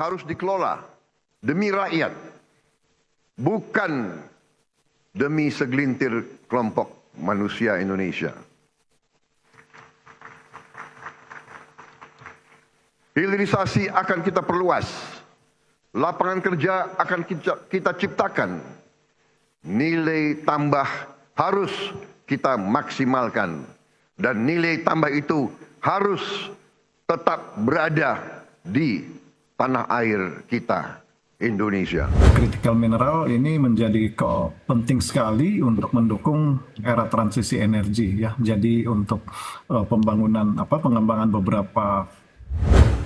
harus dikelola demi rakyat, bukan demi segelintir kelompok manusia Indonesia. Hilirisasi akan kita perluas, lapangan kerja akan kita ciptakan, nilai tambah harus kita maksimalkan, dan nilai tambah itu harus tetap berada di tanah air kita, Indonesia. Critical mineral ini menjadi penting sekali untuk mendukung era transisi energi ya. Jadi untuk pengembangan beberapa.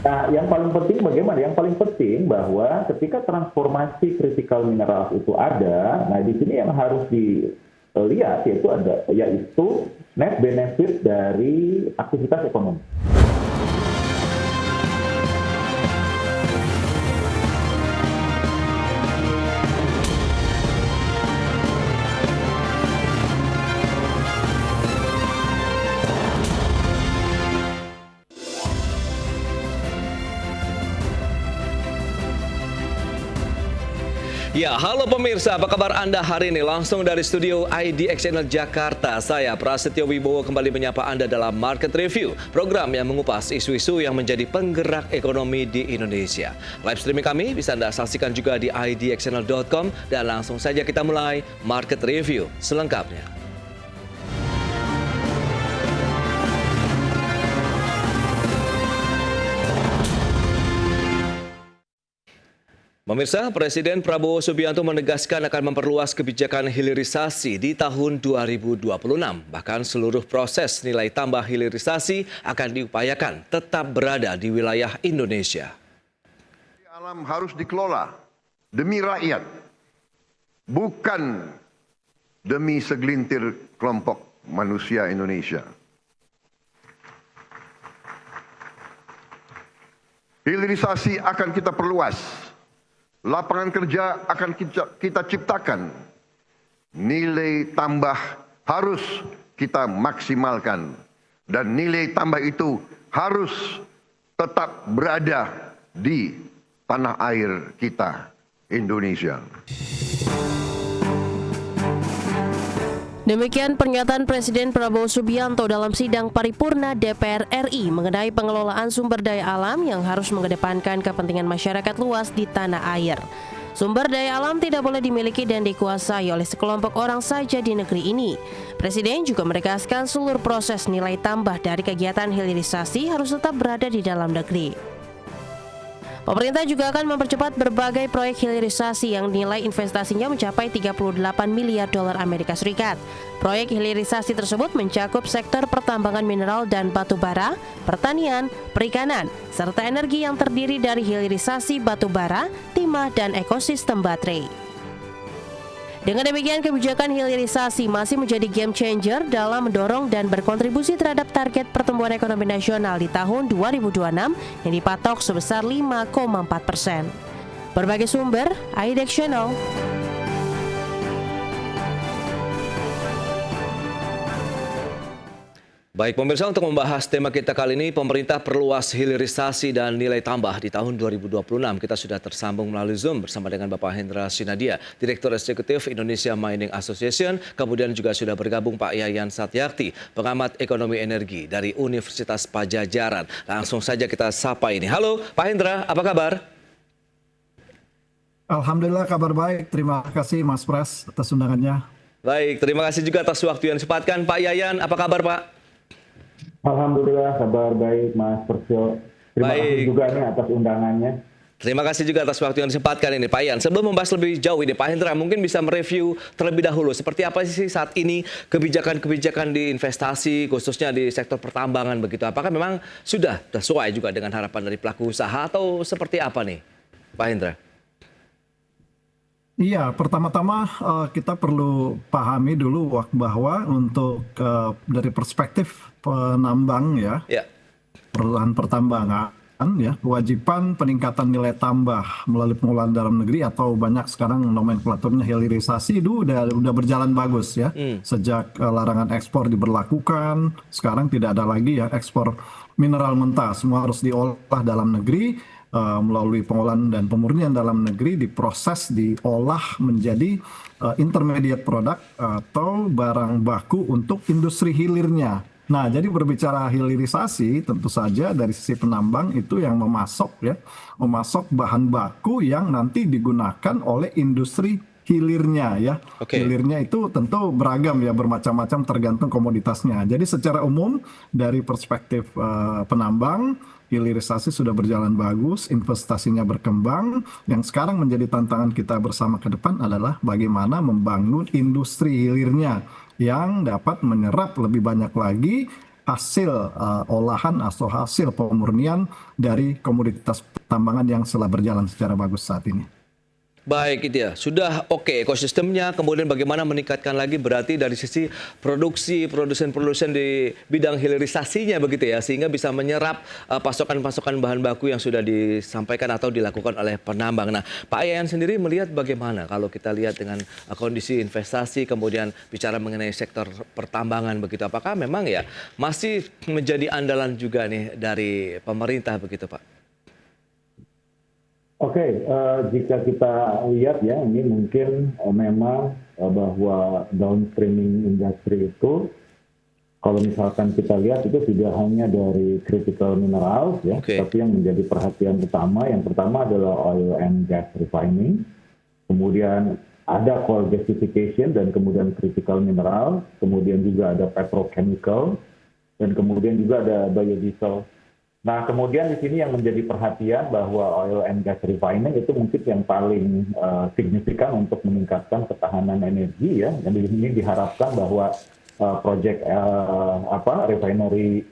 Nah, yang paling penting bagaimana? Yang paling penting bahwa ketika transformasi critical mineral itu ada, nah di sini yang harus dilihat yaitu net benefit dari aktivitas ekonomi. Ya, halo pemirsa, apa kabar Anda hari ini? Langsung dari studio IDX Channel Jakarta, saya Prasetyo Wibowo kembali menyapa Anda dalam Market Review, program yang mengupas isu-isu yang menjadi penggerak ekonomi di Indonesia. Live streaming kami bisa Anda saksikan juga di idxchannel.com dan langsung saja kita mulai Market Review selengkapnya. Pemirsa, Presiden Prabowo Subianto menegaskan akan memperluas kebijakan hilirisasi di tahun 2026. Bahkan seluruh proses nilai tambah hilirisasi akan diupayakan tetap berada di wilayah Indonesia. Alam harus dikelola demi rakyat, bukan demi segelintir kelompok manusia Indonesia. Hilirisasi akan kita perluas, lapangan kerja akan kita ciptakan, nilai tambah harus kita maksimalkan, dan nilai tambah itu harus tetap berada di tanah air kita, Indonesia. Demikian pernyataan Presiden Prabowo Subianto dalam sidang paripurna DPR RI mengenai pengelolaan sumber daya alam yang harus mengedepankan kepentingan masyarakat luas di tanah air. Sumber daya alam tidak boleh dimiliki dan dikuasai oleh sekelompok orang saja di negeri ini. Presiden juga menegaskan seluruh proses nilai tambah dari kegiatan hilirisasi harus tetap berada di dalam negeri. Pemerintah juga akan mempercepat berbagai proyek hilirisasi yang nilai investasinya mencapai 38 miliar dolar Amerika Serikat. Proyek hilirisasi tersebut mencakup sektor pertambangan mineral dan batu bara, pertanian, perikanan, serta energi yang terdiri dari hilirisasi batu bara, timah, dan ekosistem baterai. Dengan demikian, kebijakan hilirisasi masih menjadi game changer dalam mendorong dan berkontribusi terhadap target pertumbuhan ekonomi nasional di tahun 2026 yang dipatok sebesar 5,4%. Berbagai sumber, IDX Channel. Baik pemirsa, untuk membahas tema kita kali ini, pemerintah perluas hilirisasi dan nilai tambah di tahun 2026. Kita sudah tersambung melalui Zoom bersama dengan Bapak Hendra Sinadia, Direktur Eksekutif Indonesia Mining Association. Kemudian juga sudah bergabung Pak Yayan Satyakti, pengamat ekonomi energi dari Universitas Padjadjaran. Langsung saja kita sapa ini. Halo Pak Hendra, apa kabar? Alhamdulillah kabar baik. Terima kasih Mas Pras atas undangannya. Baik, terima kasih juga atas waktu yang disempatkan. Pak Yayan, apa kabar Pak? Alhamdulillah kabar baik Mas Persyo. Terima kasih juga nih atas undangannya. Terima kasih juga atas waktu yang disempatkan ini Pak Yan. Sebelum membahas lebih jauh ini Pak Hendra mungkin bisa mereview terlebih dahulu seperti apa sih saat ini kebijakan-kebijakan di investasi khususnya di sektor pertambangan begitu. Apakah memang sudah sesuai juga dengan harapan dari pelaku usaha atau seperti apa nih Pak Hendra? Iya, pertama-tama kita perlu pahami dulu bahwa untuk dari perspektif penambang ya, perusahaan pertambangan ya, kewajiban peningkatan nilai tambah melalui pengelolaan dalam negeri atau banyak sekarang nomenklaturnya hilirisasi itu udah berjalan bagus ya. Sejak larangan ekspor diberlakukan, sekarang tidak ada lagi ya ekspor mineral mentah, semua harus diolah dalam negeri. melalui pengolahan dan pemurnian dalam negeri diproses, diolah menjadi intermediate product atau barang baku untuk industri hilirnya. Nah, jadi berbicara hilirisasi, tentu saja dari sisi penambang itu yang memasok bahan baku yang nanti digunakan oleh industri hilirnya ya. Oke. Hilirnya itu tentu beragam ya, bermacam-macam tergantung komoditasnya. Jadi secara umum dari perspektif penambang, hilirisasi sudah berjalan bagus, investasinya berkembang. Yang sekarang menjadi tantangan kita bersama ke depan adalah bagaimana membangun industri hilirnya yang dapat menyerap lebih banyak lagi hasil olahan atau hasil pemurnian dari komoditas pertambangan yang telah berjalan secara bagus saat ini. Baik, itu ya. Sudah oke ekosistemnya, kemudian bagaimana meningkatkan lagi berarti dari sisi produksi, produsen-produsen di bidang hilirisasinya begitu ya, sehingga bisa menyerap pasokan-pasokan bahan baku yang sudah disampaikan atau dilakukan oleh penambang. Nah, Pak Yayan sendiri melihat bagaimana kalau kita lihat dengan kondisi investasi, kemudian bicara mengenai sektor pertambangan begitu, apakah memang ya masih menjadi andalan juga nih dari pemerintah begitu, Pak? Oke, jika kita lihat ya, ini mungkin memang bahwa downstreaming industri itu, kalau misalkan kita lihat itu tidak hanya dari critical minerals ya, tapi yang menjadi perhatian utama, yang pertama adalah oil and gas refining, kemudian ada coal gasification dan kemudian critical mineral, kemudian juga ada petrochemical, dan kemudian juga ada biodiesel. Nah, kemudian di sini yang menjadi perhatian bahwa oil and gas refining itu mungkin yang paling signifikan untuk meningkatkan ketahanan energi ya. Dan di sini diharapkan bahwa proyek refinery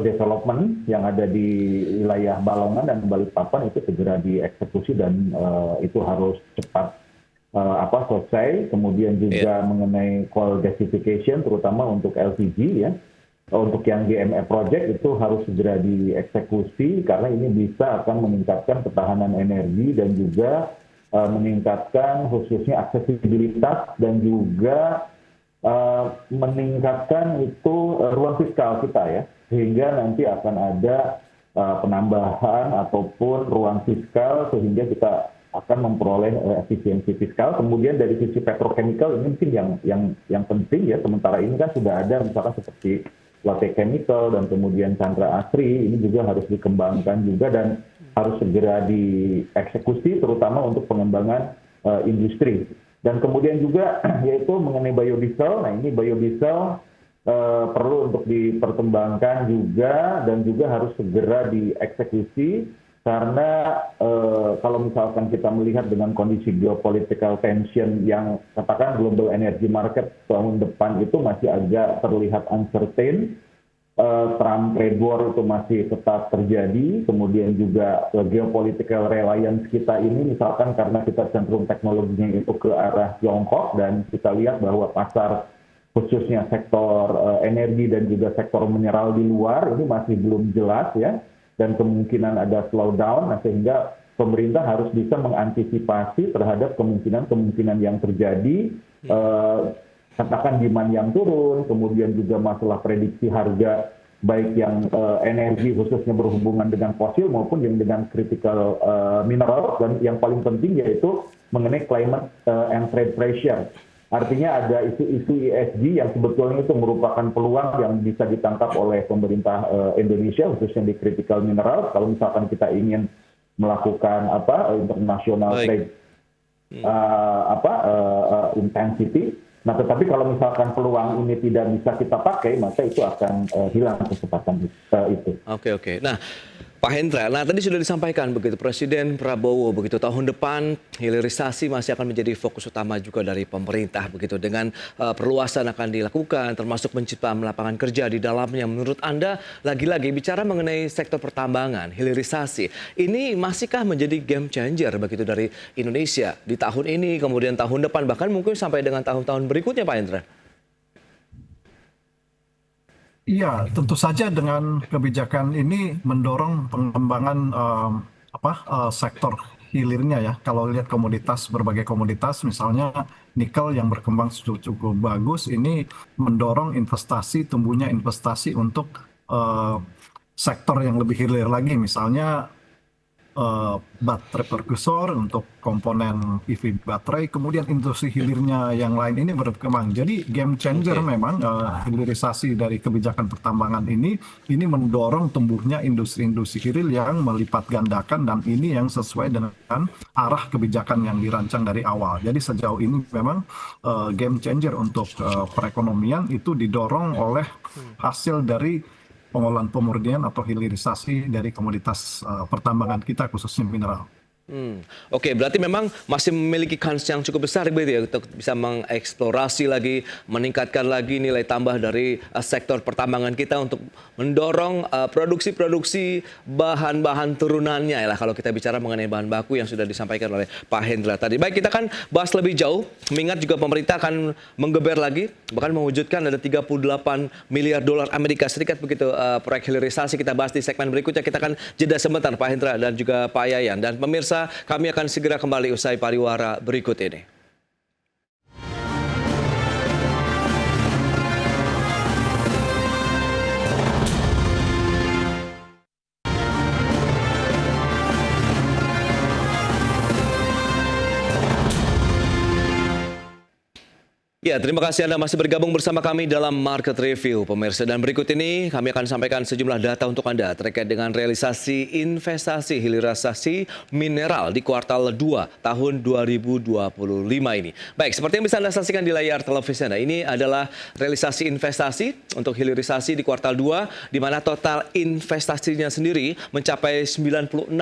development yang ada di wilayah Balongan dan Balikpapan itu segera dieksekusi dan itu harus cepat selesai. Kemudian juga mengenai coal gasification terutama untuk LPG ya. Untuk yang GME project itu harus segera dieksekusi karena ini bisa akan meningkatkan ketahanan energi dan juga meningkatkan khususnya aksesibilitas dan juga meningkatkan itu ruang fiskal kita ya, sehingga nanti akan ada penambahan ataupun ruang fiskal sehingga kita akan memperoleh efisiensi fiskal. Kemudian dari sisi petrochemical ini mungkin yang penting ya, sementara ini kan sudah ada misalkan seperti Lotte Chemical dan kemudian Chandra Asri, ini juga harus dikembangkan juga dan harus segera dieksekusi terutama untuk pengembangan industri. Dan kemudian juga yaitu mengenai biodiesel. Nah, ini biodiesel perlu untuk diperkembangkan juga dan juga harus segera dieksekusi karena kalau misalkan kita melihat dengan kondisi geopolitical tension yang katakan global energy market tahun depan itu masih agak terlihat uncertain, Trump trade war itu masih tetap terjadi, kemudian juga geopolitical reliance kita ini misalkan karena kita cenderung teknologinya itu ke arah Tiongkok dan kita lihat bahwa pasar khususnya sektor energi dan juga sektor mineral di luar ini masih belum jelas ya. Dan kemungkinan ada slowdown, nah sehingga pemerintah harus bisa mengantisipasi terhadap kemungkinan-kemungkinan yang terjadi, katakan demand yang turun, kemudian juga masalah prediksi harga, baik yang energi khususnya berhubungan dengan fosil maupun yang dengan critical mineral, dan yang paling penting yaitu mengenai climate and trade pressure. Artinya ada isu-isu ESG yang sebetulnya itu merupakan peluang yang bisa ditangkap oleh pemerintah Indonesia khususnya di critical mineral. Kalau misalkan kita ingin melakukan international trade intensity. Nah, tetapi kalau misalkan peluang ini tidak bisa kita pakai, maka itu akan hilang kesempatan itu. Oke. Nah, Pak Hendra, tadi sudah disampaikan begitu Presiden Prabowo begitu tahun depan hilirisasi masih akan menjadi fokus utama juga dari pemerintah begitu dengan perluasan akan dilakukan termasuk menciptakan lapangan kerja di dalamnya. Menurut Anda lagi-lagi bicara mengenai sektor pertambangan, hilirisasi ini masihkah menjadi game changer begitu dari Indonesia di tahun ini kemudian tahun depan bahkan mungkin sampai dengan tahun-tahun berikutnya, Pak Hendra? Iya, tentu saja dengan kebijakan ini mendorong pengembangan sektor hilirnya ya. Kalau lihat berbagai komoditas, misalnya nikel yang berkembang cukup bagus, ini mendorong tumbuhnya investasi untuk sektor yang lebih hilir lagi. Misalnya baterai perkusor, untuk komponen EV baterai, kemudian industri hilirnya yang lain ini berkembang. Jadi game changer memang hilirisasi dari kebijakan pertambangan ini mendorong tumbuhnya industri-industri hilir yang melipat gandakan, dan ini yang sesuai dengan arah kebijakan yang dirancang dari awal. Jadi sejauh ini memang game changer untuk perekonomian itu didorong oleh hasil dari pengolahan pemurnian atau hilirisasi dari komoditas pertambangan kita, khususnya mineral. Oke, berarti memang masih memiliki kans yang cukup besar begitu ya untuk bisa mengeksplorasi lagi, meningkatkan lagi nilai tambah dari sektor pertambangan kita untuk mendorong produksi-produksi bahan-bahan turunannya ya lah, kalau kita bicara mengenai bahan baku yang sudah disampaikan oleh Pak Hendra tadi. Baik, kita akan bahas lebih jauh, mengingat juga pemerintah akan menggeber lagi, bahkan mewujudkan ada 38 miliar dolar Amerika Serikat begitu proyek hilirisasi. Kita bahas di segmen berikutnya. Kita akan jeda sebentar Pak Hendra dan juga Pak Yayan. Dan pemirsa, kami akan segera kembali usai pariwara berikut ini. Ya, terima kasih Anda masih bergabung bersama kami dalam Market Review, pemirsa. Dan berikut ini kami akan sampaikan sejumlah data untuk Anda terkait dengan realisasi investasi hilirisasi mineral di kuartal 2 tahun 2025 ini. Baik, seperti yang bisa Anda saksikan di layar televisi Anda, ini adalah realisasi investasi untuk hilirisasi di kuartal 2, di mana total investasinya sendiri mencapai 96,2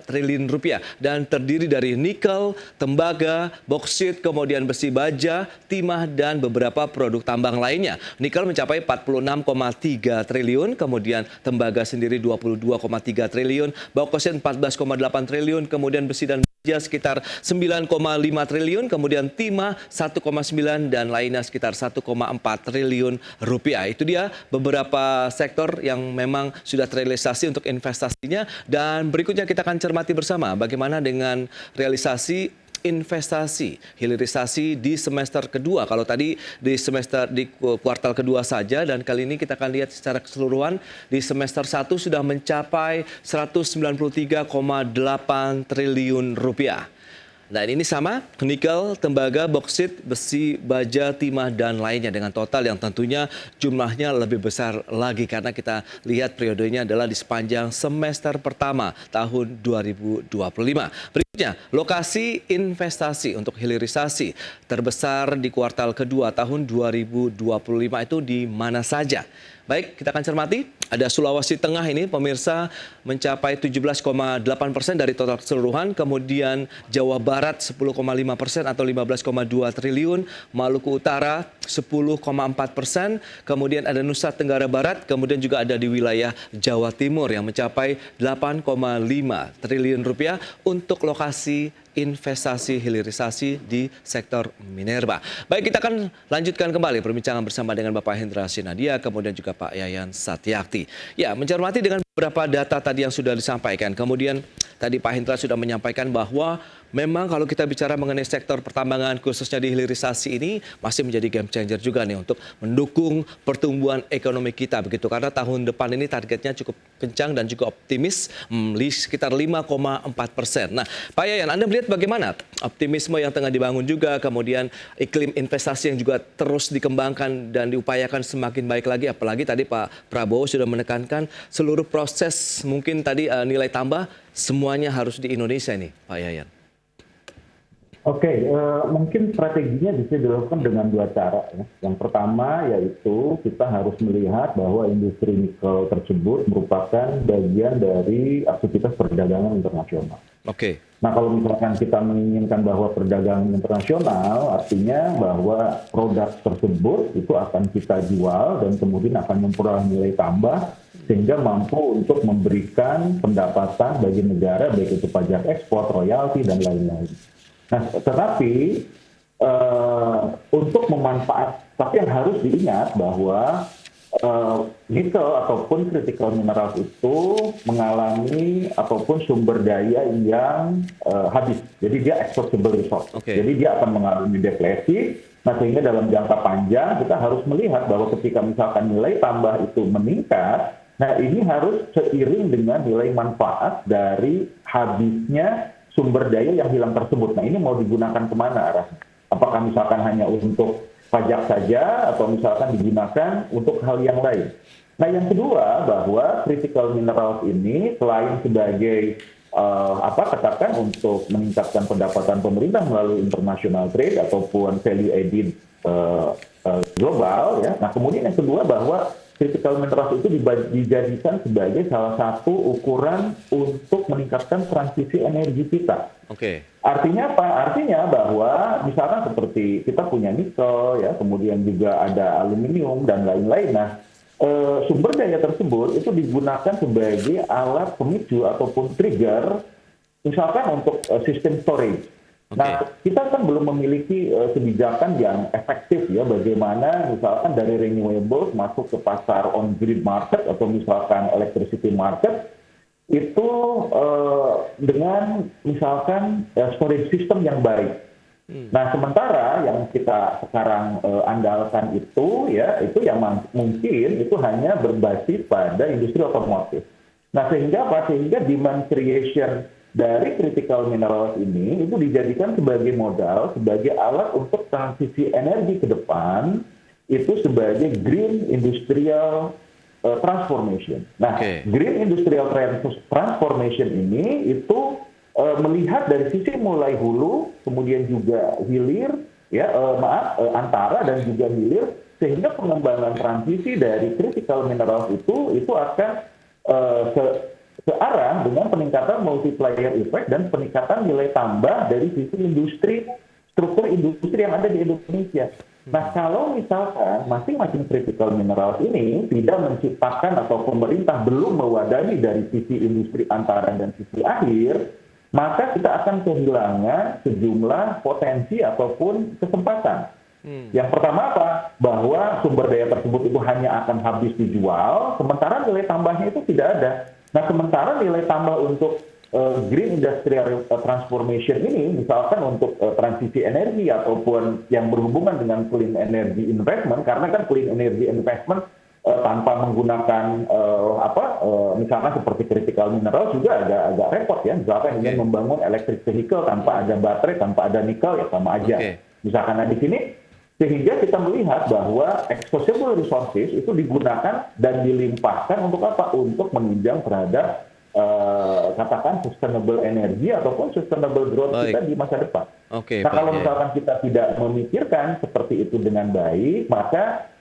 triliun rupiah dan terdiri dari nikel, tembaga, boksit, kemudian besi baja, timah, dan beberapa produk tambang lainnya. Nikel mencapai 46,3 triliun, kemudian tembaga sendiri 22,3 triliun, boksit 14,8 triliun, kemudian besi dan baja sekitar 9,5 triliun, kemudian timah 1,9 dan lainnya sekitar 1,4 triliun rupiah. Itu dia beberapa sektor yang memang sudah terrealisasi untuk investasinya, dan berikutnya kita akan cermati bersama bagaimana dengan realisasi investasi hilirisasi di semester kedua. Kalau tadi di kuartal kedua saja, dan kali ini kita akan lihat secara keseluruhan di semester 1 sudah mencapai 193,8 triliun rupiah. Dan ini sama, nikel, tembaga, boksit, besi, baja, timah, dan lainnya dengan total yang tentunya jumlahnya lebih besar lagi karena kita lihat periodenya adalah di sepanjang semester pertama tahun 2025. Berikutnya, lokasi investasi untuk hilirisasi terbesar di kuartal kedua tahun 2025 itu di mana saja? Baik, kita akan cermati. Ada Sulawesi Tengah ini, pemirsa, mencapai 17,8% dari total keseluruhan. Kemudian Jawa Barat 10,5% atau 15,2 triliun. Maluku Utara 10,4%. Kemudian ada Nusa Tenggara Barat. Kemudian juga ada di wilayah Jawa Timur yang mencapai 8,5 triliun rupiah untuk lokasi investasi hilirisasi di sektor minerba. Baik, kita akan lanjutkan kembali perbincangan bersama dengan Bapak Hendra Sinadia, kemudian juga Pak Yayan Satyakti. Ya, mencermati dengan beberapa data tadi yang sudah disampaikan. Kemudian tadi Pak Hendra sudah menyampaikan bahwa memang kalau kita bicara mengenai sektor pertambangan khususnya di hilirisasi ini masih menjadi game changer juga nih untuk mendukung pertumbuhan ekonomi kita begitu, karena tahun depan ini targetnya cukup kencang dan juga optimis, sekitar 5,4%. Nah, Pak Yayan, Anda melihat bagaimana optimisme yang tengah dibangun juga, kemudian iklim investasi yang juga terus dikembangkan dan diupayakan semakin baik lagi, apalagi tadi Pak Prabowo sudah menekankan seluruh proses mungkin tadi nilai tambah semuanya harus di Indonesia nih, Pak Yayan. Oke, mungkin strateginya bisa dilakukan dengan dua cara. Ya. Yang pertama yaitu kita harus melihat bahwa industri nikel tersebut merupakan bagian dari aktivitas perdagangan internasional. Oke. Nah, kalau misalkan kita menginginkan bahwa perdagangan internasional, artinya bahwa produk tersebut itu akan kita jual dan kemudian akan memperoleh nilai tambah sehingga mampu untuk memberikan pendapatan bagi negara, baik itu pajak ekspor, royalti, dan lain-lain. Nah, tetapi untuk tapi yang harus diingat bahwa nikel ataupun critical minerals itu mengalami ataupun sumber daya yang habis. Jadi dia exhaustible resource. Okay. Jadi dia akan mengalami deflasi. Nah, sehingga dalam jangka panjang kita harus melihat bahwa ketika misalkan nilai tambah itu meningkat, Nah, ini harus seiring dengan nilai manfaat dari habisnya sumber daya yang hilang tersebut. Nah, ini mau digunakan kemana arahnya? Apakah misalkan hanya untuk pajak saja atau misalkan digunakan untuk hal yang lain? Nah, yang kedua bahwa critical minerals ini selain sebagai katakan untuk meningkatkan pendapatan pemerintah melalui international trade ataupun value added global, ya. Nah, kemudian yang kedua bahwa critical minerals itu dijadikan sebagai salah satu ukuran untuk meningkatkan transisi energi kita. Oke. Artinya apa? Artinya bahwa misalkan seperti kita punya nikel, ya, kemudian juga ada aluminium dan lain-lain. Nah, sumber daya tersebut itu digunakan sebagai alat pemicu ataupun trigger, misalkan untuk sistem storage. Nah, kita kan belum memiliki kebijakan yang efektif ya, bagaimana misalkan dari renewables masuk ke pasar on-grid market atau misalkan electricity market, itu dengan misalkan storage system yang baik. Nah, sementara yang kita sekarang andalkan itu ya, itu yang mungkin itu hanya berbasis pada industri otomotif. Nah, sehingga apa? Sehingga demand creation dari critical minerals ini itu dijadikan sebagai modal, sebagai alat untuk transisi energi ke depan, itu sebagai green industrial transformation. Nah, green industrial transformation ini itu melihat dari sisi mulai hulu, kemudian juga hilir, ya antara dan juga hilir, sehingga pengembangan transisi dari critical minerals itu akan searah dengan peningkatan multiplier effect dan peningkatan nilai tambah dari sisi industri, struktur industri yang ada di Indonesia. Nah, kalau misalkan masing-masing critical minerals ini tidak menciptakan atau pemerintah belum mewadahi dari sisi industri antara dan sisi akhir, maka kita akan kehilangan sejumlah potensi ataupun kesempatan. Yang pertama apa? Bahwa sumber daya tersebut itu hanya akan habis dijual, sementara nilai tambahnya itu tidak ada. Nah, sementara nilai tambah untuk green industrial transformation ini, misalkan untuk transisi energi ataupun yang berhubungan dengan clean energy investment, karena kan clean energy investment tanpa menggunakan misalkan seperti critical mineral juga agak repot ya. Misalkan ingin membangun electric vehicle tanpa ada baterai, tanpa ada nikel, ya sama aja. Misalkan di sini, sehingga kita melihat bahwa accessible resources itu digunakan dan dilimpahkan untuk apa? Untuk menunjang terhadap katakan sustainable energy ataupun sustainable growth kita di masa depan. Nah, kalau misalkan kita tidak memikirkan seperti itu dengan baik, maka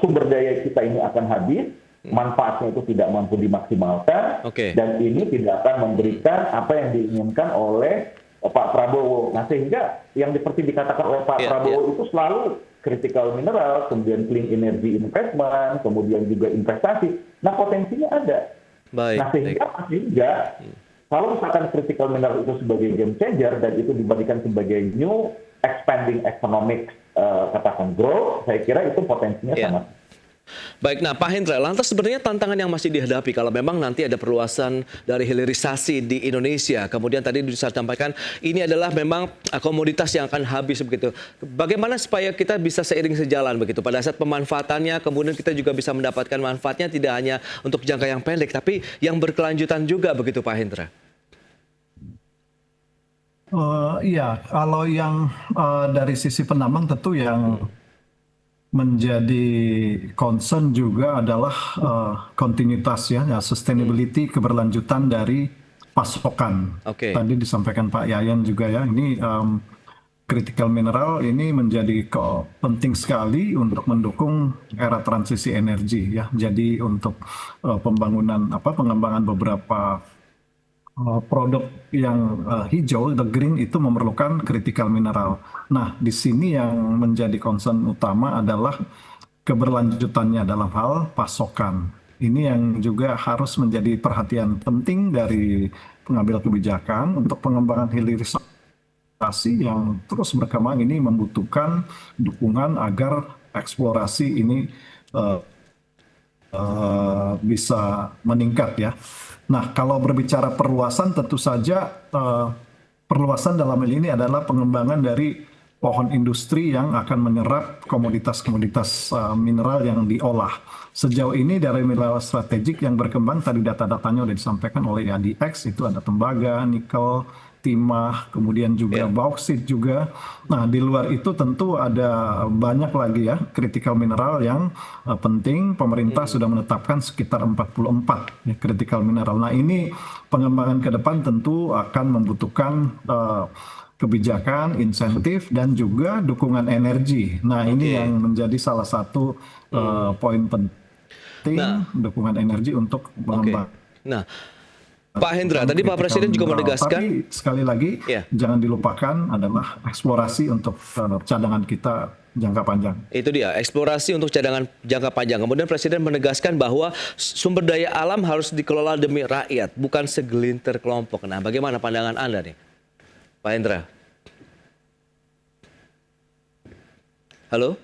sumber daya kita ini akan habis, manfaatnya itu tidak mampu dimaksimalkan, dan ini tidak akan memberikan apa yang diinginkan oleh Pak Prabowo. Nah, sehingga yang seperti dikatakan oleh Pak Prabowo itu selalu critical mineral, kemudian clean energy investment, kemudian juga investasi. Nah, potensinya ada. Nah, sehingga kalau misalkan critical mineral itu sebagai game changer dan itu diberikan sebagai new expanding economic katakan growth, saya kira itu potensinya sangat. Baik, nah Pak Hendra, lantas sebenarnya tantangan yang masih dihadapi kalau memang nanti ada perluasan dari hilirisasi di Indonesia, kemudian tadi bisa sampaikan ini adalah memang komoditas yang akan habis begitu. Bagaimana supaya kita bisa seiring sejalan begitu pada saat pemanfaatannya, kemudian kita juga bisa mendapatkan manfaatnya tidak hanya untuk jangka yang pendek, tapi yang berkelanjutan juga begitu Pak Hendra? Iya, kalau yang dari sisi penambang tentu yang menjadi concern juga adalah kontinuitas ya, sustainability, keberlanjutan dari pasokan. Tadi disampaikan Pak Yayan juga ya, ini critical mineral ini menjadi penting sekali untuk mendukung era transisi energi ya. Jadi untuk pengembangan beberapa produk yang hijau, the green itu memerlukan critical mineral. Nah, di sini yang menjadi concern utama adalah keberlanjutannya dalam hal pasokan. Ini yang juga harus menjadi perhatian penting dari pengambil kebijakan untuk pengembangan hilirisasi yang terus berkembang. Ini membutuhkan dukungan agar eksplorasi ini bisa meningkat ya. Nah, kalau berbicara perluasan, tentu saja perluasan dalam hal ini adalah pengembangan dari pohon industri yang akan menyerap komoditas-komoditas mineral yang diolah. Sejauh ini dari mineral strategik yang berkembang, tadi data-datanya sudah disampaikan oleh ADX, itu ada tembaga, nikel, timah, kemudian juga bauksit juga. Nah, di luar itu tentu ada banyak lagi ya critical mineral yang penting. Pemerintah sudah menetapkan sekitar 44 ya, critical mineral. Nah, ini pengembangan ke depan tentu akan membutuhkan kebijakan, insentif, dan juga dukungan energi. Nah, ini yang menjadi salah satu poin penting, dukungan energi untuk mengembangkan. Nah, Pak Hendra, tadi Pak Presiden juga menegaskan. Tapi sekali lagi, jangan dilupakan adalah eksplorasi untuk cadangan kita jangka panjang. Itu dia, eksplorasi untuk cadangan jangka panjang. Kemudian Presiden menegaskan bahwa sumber daya alam harus dikelola demi rakyat, bukan segelintir kelompok. Nah, bagaimana pandangan Anda nih, Pak Hendra? Halo?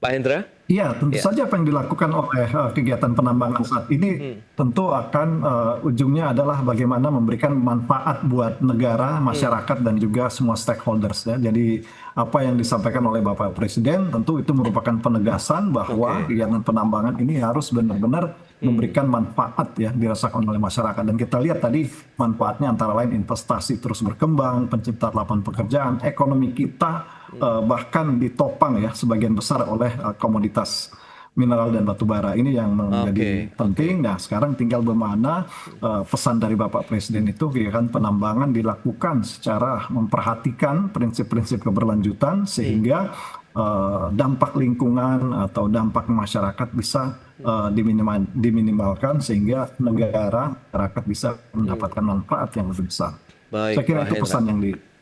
Pak Hendra? Iya, tentu saja apa yang dilakukan oleh kegiatan penambangan saat ini tentu akan ujungnya adalah bagaimana memberikan manfaat buat negara, masyarakat, dan juga semua stakeholders ya. Jadi apa yang disampaikan oleh Bapak Presiden tentu itu merupakan penegasan bahwa kegiatan penambangan ini harus benar-benar memberikan manfaat ya dirasakan oleh masyarakat. Dan kita lihat tadi manfaatnya antara lain investasi terus berkembang, penciptaan lapangan pekerjaan, ekonomi kita bahkan ditopang ya sebagian besar oleh komoditas mineral dan batu bara. Ini yang menjadi penting. Nah, sekarang tinggal bagaimana pesan dari Bapak Presiden itu kegiatan penambangan dilakukan secara memperhatikan prinsip-prinsip keberlanjutan sehingga dampak lingkungan atau dampak masyarakat bisa diminimalkan sehingga negara, masyarakat bisa mendapatkan manfaat yang lebih besar. Saya kira itu pesan yang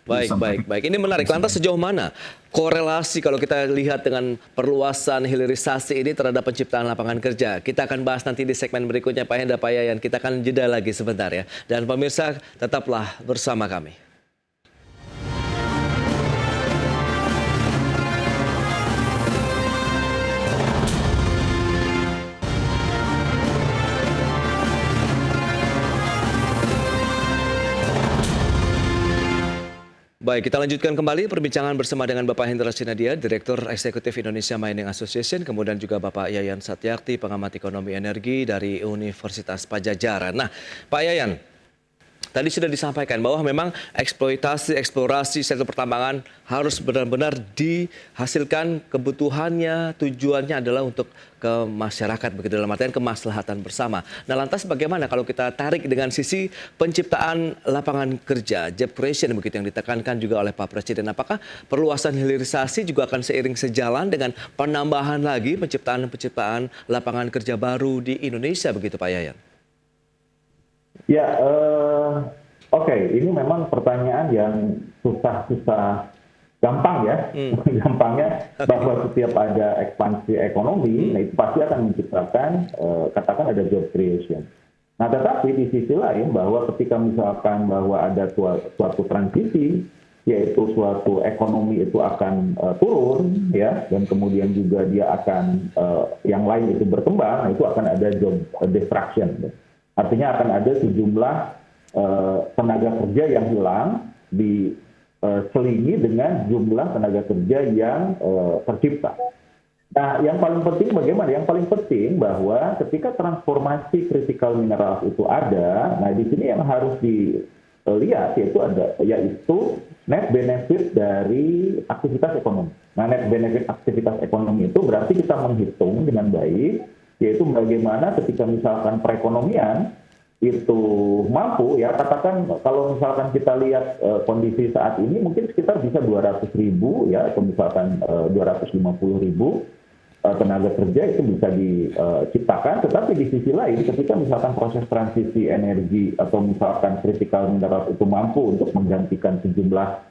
Baik. Ini menarik. Lantas sejauh mana korelasi kalau kita lihat dengan perluasan hilirisasi ini terhadap penciptaan lapangan kerja? Kita akan bahas nanti di segmen berikutnya, Pak Hendra, Pak Yayan. Kita akan jeda lagi sebentar ya. Dan pemirsa, tetaplah bersama kami. Baik, kita lanjutkan kembali perbincangan bersama dengan Bapak Hendra Sinadia, Direktur Eksekutif Indonesia Mining Association, kemudian juga Bapak Yayan Satyakti, pengamat ekonomi energi dari Universitas Padjadjaran. Nah, Pak Yayan, tadi sudah disampaikan bahwa memang eksplorasi sektor pertambangan harus benar-benar dihasilkan kebutuhannya, tujuannya adalah untuk ke masyarakat, begitu dalam artian kemaslahatan bersama. Nah, lantas bagaimana kalau kita tarik dengan sisi penciptaan lapangan kerja, job creation begitu yang ditekankan juga oleh Pak Presiden. Apakah perluasan hilirisasi juga akan seiring sejalan dengan penambahan lagi penciptaan lapangan kerja baru di Indonesia begitu, Pak Yayan? Ya, oke. Ini memang pertanyaan yang susah gampang ya. Gampangnya bahwa setiap ada ekspansi ekonomi, nah itu pasti akan menciptakan, katakan ada job creation. Nah, tetapi di sisi lain bahwa ketika misalkan bahwa ada suatu transisi, yaitu suatu ekonomi itu akan turun ya, dan kemudian juga dia akan yang lain itu berkembang, nah itu akan ada job destruction. Artinya akan ada sejumlah tenaga kerja yang hilang diselingi dengan jumlah tenaga kerja yang tercipta. Nah, yang paling penting bagaimana? Yang paling penting bahwa ketika transformasi critical mineral itu ada, nah di sini yang harus dilihat yaitu net benefit dari aktivitas ekonomi. Nah, net benefit aktivitas ekonomi itu berarti kita menghitung dengan baik, yaitu bagaimana ketika misalkan perekonomian itu mampu ya, katakan kalau misalkan kita lihat kondisi saat ini mungkin sekitar bisa 200.000 ya, atau misalkan 250.000 tenaga kerja itu bisa diciptakan. Tetapi di sisi lain ketika misalkan proses transisi energi atau misalkan critical mineral itu mampu untuk menggantikan sejumlah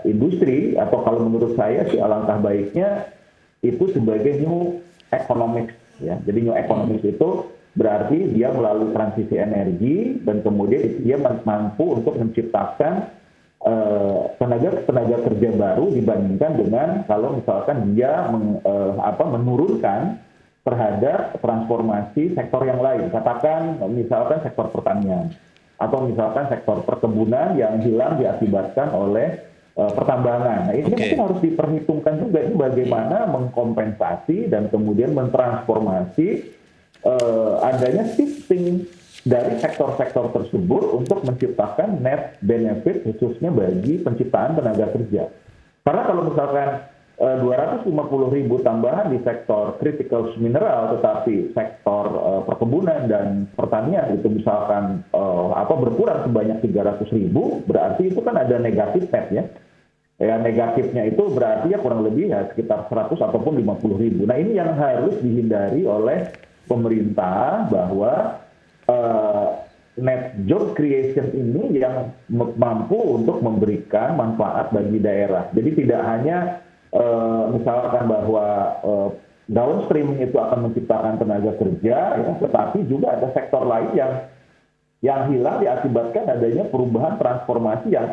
industri, atau kalau menurut saya sih alangkah baiknya itu sebagai new economics ya. Jadi new economics itu berarti dia melalui transisi energi dan kemudian dia mampu untuk menciptakan tenaga kerja baru dibandingkan dengan kalau misalkan dia menurunkan terhadap transformasi sektor yang lain. Katakan misalkan sektor pertanian atau misalkan sektor perkebunan yang hilang diakibatkan oleh pertambangan. Nah, ini mungkin harus diperhitungkan juga ini bagaimana mengkompensasi dan kemudian mentransformasi adanya shifting dari sektor-sektor tersebut untuk menciptakan net benefit khususnya bagi penciptaan tenaga kerja. Karena kalau misalkan 250.000 tambahan di sektor critical mineral, tetapi sektor perkebunan dan pertanian itu misalkan berkurang sebanyak 300.000, berarti itu kan ada negatif net ya. Ya negatifnya itu berarti ya kurang lebih ya sekitar 100 ataupun 50.000. Nah ini yang harus dihindari oleh pemerintah bahwa net job creation ini yang mampu untuk memberikan manfaat bagi daerah. Jadi tidak hanya misalkan bahwa downstream itu akan menciptakan tenaga kerja, ya, tetapi juga ada sektor lain yang hilang diakibatkan adanya perubahan transformasi yang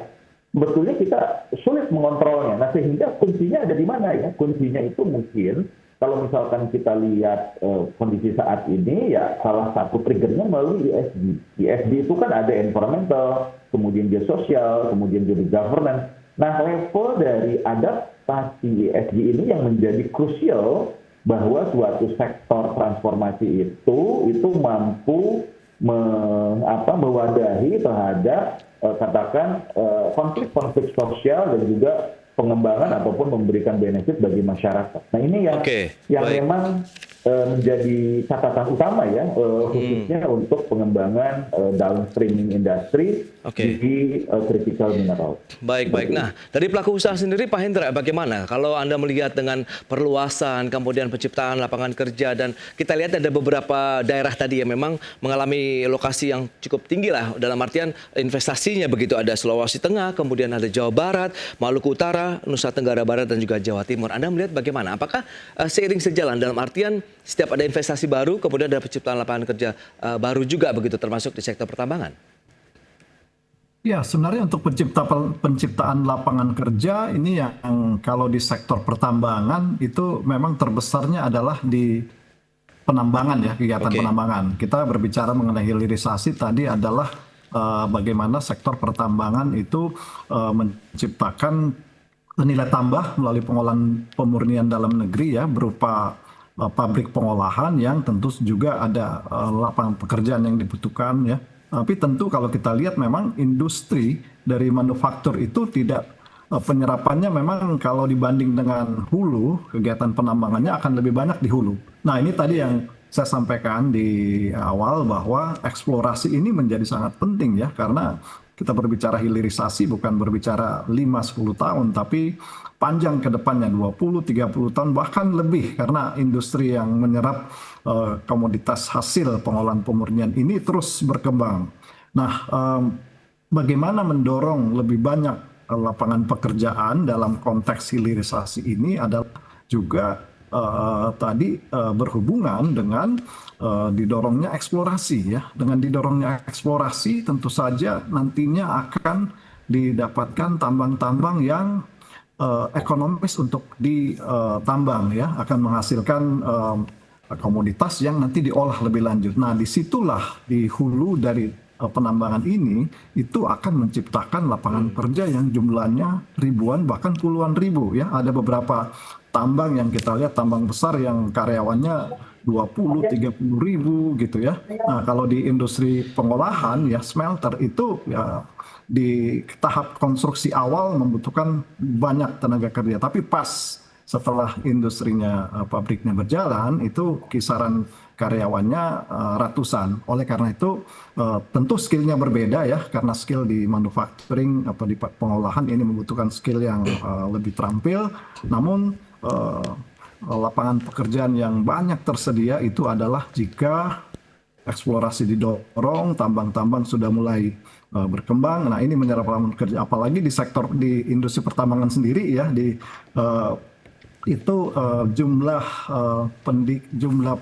sebetulnya kita sulit mengontrolnya. Nah sehingga kuncinya ada di mana ya? Kuncinya itu mungkin kalau misalkan kita lihat kondisi saat ini ya salah satu triggernya melalui ESG. Di ESG itu kan ada environmental, kemudian dia sosial, kemudian jadi governance. Nah level dari adaptasi ESG ini yang menjadi krusial bahwa suatu sektor transformasi itu mampu mewadahi terhadap katakan konflik-konflik sosial dan juga pengembangan ataupun memberikan benefit bagi masyarakat. Nah ini yang memang menjadi catatan utama ya khususnya untuk pengembangan downstreaming industri di critical mineral. Baik. Nah, dari pelaku usaha sendiri Pak Hendra bagaimana? Kalau Anda melihat dengan perluasan, kemudian penciptaan lapangan kerja dan kita lihat ada beberapa daerah tadi yang memang mengalami lokasi yang cukup tinggi lah dalam artian investasinya begitu. Ada Sulawesi Tengah, kemudian ada Jawa Barat, Maluku Utara, Nusa Tenggara Barat dan juga Jawa Timur. Anda melihat bagaimana? Apakah seiring sejalan dalam artian setiap ada investasi baru, kemudian ada penciptaan lapangan kerja baru juga begitu, termasuk di sektor pertambangan? Ya, sebenarnya untuk penciptaan lapangan kerja ini yang kalau di sektor pertambangan itu memang terbesarnya adalah di penambangan ya, kegiatan penambangan. Kita berbicara mengenai hilirisasi tadi adalah bagaimana sektor pertambangan itu menciptakan nilai tambah melalui pengolahan pemurnian dalam negeri ya berupa pabrik pengolahan yang tentu juga ada lapangan pekerjaan yang dibutuhkan ya. Tapi tentu kalau kita lihat memang industri dari manufaktur itu tidak penyerapannya memang kalau dibanding dengan hulu, kegiatan penambangannya akan lebih banyak di hulu. Nah ini tadi yang saya sampaikan di awal bahwa eksplorasi ini menjadi sangat penting ya karena kita berbicara hilirisasi bukan berbicara 5-10 tahun tapi panjang ke depannya 20-30 tahun bahkan lebih karena industri yang menyerap komoditas hasil pengolahan pemurnian ini terus berkembang. Nah, bagaimana mendorong lebih banyak lapangan pekerjaan dalam konteks hilirisasi ini adalah juga tadi berhubungan dengan didorongnya eksplorasi ya. Dengan didorongnya eksplorasi tentu saja nantinya akan didapatkan tambang-tambang yang ekonomis untuk ditambang ya, akan menghasilkan komoditas yang nanti diolah lebih lanjut. Nah, disitulah di hulu dari penambangan ini itu akan menciptakan lapangan kerja yang jumlahnya ribuan bahkan puluhan ribu ya. Ada beberapa tambang yang kita lihat tambang besar yang karyawannya 20-30 ribu gitu ya. Nah kalau di industri pengolahan ya smelter itu ya di tahap konstruksi awal membutuhkan banyak tenaga kerja. Tapi pas setelah industrinya pabriknya berjalan itu kisaran karyawannya ratusan. Oleh karena itu tentu skillnya berbeda ya karena skill di manufacturing atau di pengolahan ini membutuhkan skill yang lebih terampil. Namun lapangan pekerjaan yang banyak tersedia itu adalah jika eksplorasi didorong, tambang-tambang sudah mulai berkembang. Nah ini menyerap lapangan kerja apalagi di sektor di industri pertambangan sendiri ya itu jumlah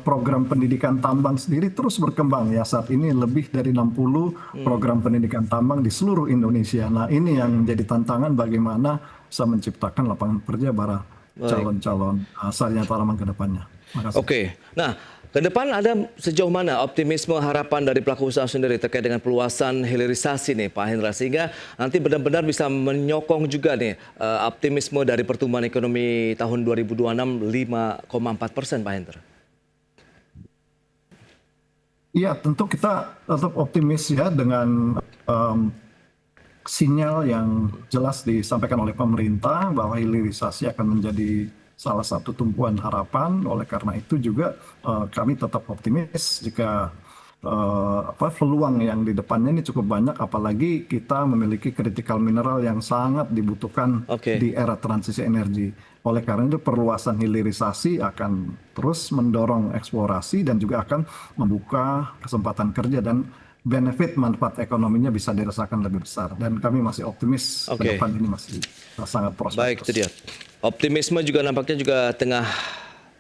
program pendidikan tambang sendiri terus berkembang ya saat ini lebih dari 60 program pendidikan tambang di seluruh Indonesia. Nah ini yang menjadi tantangan bagaimana bisa menciptakan lapangan kerja para calon-calon sarjana tanaman ke depannya. Oke. Nah, Ke depan ada sejauh mana optimisme harapan dari pelaku usaha sendiri terkait dengan peluasan hilirisasi nih Pak Hendra, sehingga nanti benar-benar bisa menyokong juga nih optimisme dari pertumbuhan ekonomi tahun 2026 5,4% Pak Hendra? Iya, tentu kita tetap optimis ya dengan sinyal yang jelas disampaikan oleh pemerintah bahwa hilirisasi akan menjadi salah satu tumpuan harapan. Oleh karena itu juga kami tetap optimis jika peluang yang di depannya ini cukup banyak, apalagi kita memiliki critical mineral yang sangat dibutuhkan di era transisi energi. Oleh karena itu perluasan hilirisasi akan terus mendorong eksplorasi dan juga akan membuka kesempatan kerja dan benefit manfaat ekonominya bisa dirasakan lebih besar, dan kami masih optimis ke depan ini masih sangat prospektif. Baik, itu dia. Optimisme juga nampaknya juga tengah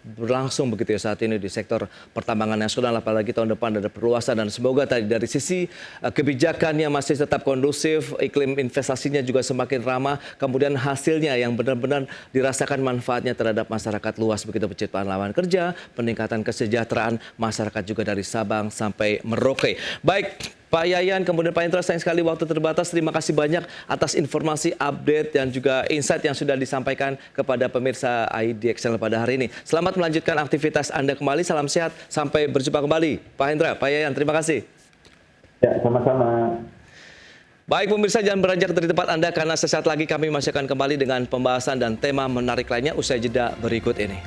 berlangsung begitu ya saat ini di sektor pertambangan nasional, apalagi tahun depan ada perluasan, dan semoga tadi dari sisi kebijakannya masih tetap kondusif, iklim investasinya juga semakin ramah, kemudian hasilnya yang benar-benar dirasakan manfaatnya terhadap masyarakat luas begitu, penciptaan lapangan kerja, peningkatan kesejahteraan masyarakat juga dari Sabang sampai Merauke. Baik, Pak Yayan, kemudian Pak Hendra, sayang sekali waktu terbatas. Terima kasih banyak atas informasi, update, dan juga insight yang sudah disampaikan kepada pemirsa IDXL pada hari ini. Selamat melanjutkan aktivitas Anda kembali. Salam sehat. Sampai berjumpa kembali. Pak Hendra, Pak Yayan, terima kasih. Ya, sama-sama. Baik pemirsa, jangan beranjak dari tempat Anda karena sesaat lagi kami masih akan kembali dengan pembahasan dan tema menarik lainnya usai jeda berikut ini.